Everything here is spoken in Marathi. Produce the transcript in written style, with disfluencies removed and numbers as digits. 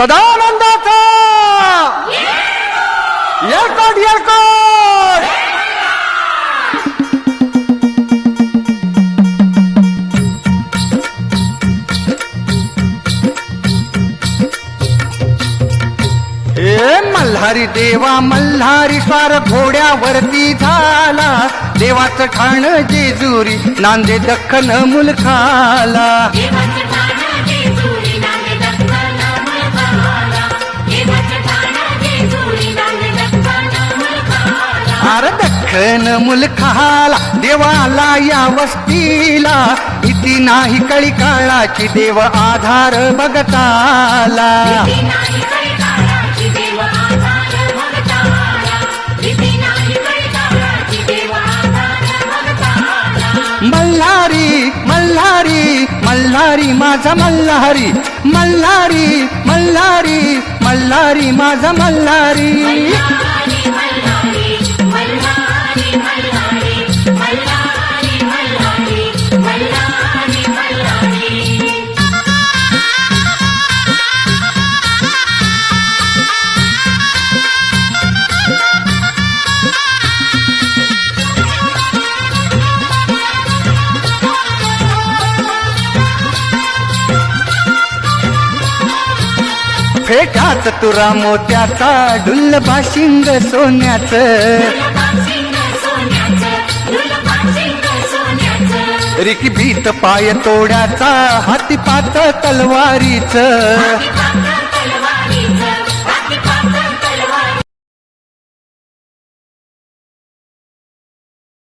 सदानंदाचा येळकोट येळकोट. हे मल्हारी देवा मल्हारी स्वार घोड्यावरती झाला, देवाचं ठाण जेजुरी नांदे दख्खन मुलखाला. अर दख्खन मुलखाला देवाला या वस्तीला, इति नाही कळी काळाची देव आधार भगताला. मल्हारी मल्हारी मल्हारी माझा मल्हारी, मल्हारी मल्हारी मल्हारी माझा मल्हारी. फेटात तुरा मोत्याचा डुल्ल बाशिंग सोन्याचं, रिकी भीत पाय तोड्याचा हाती पात तलवारीचं.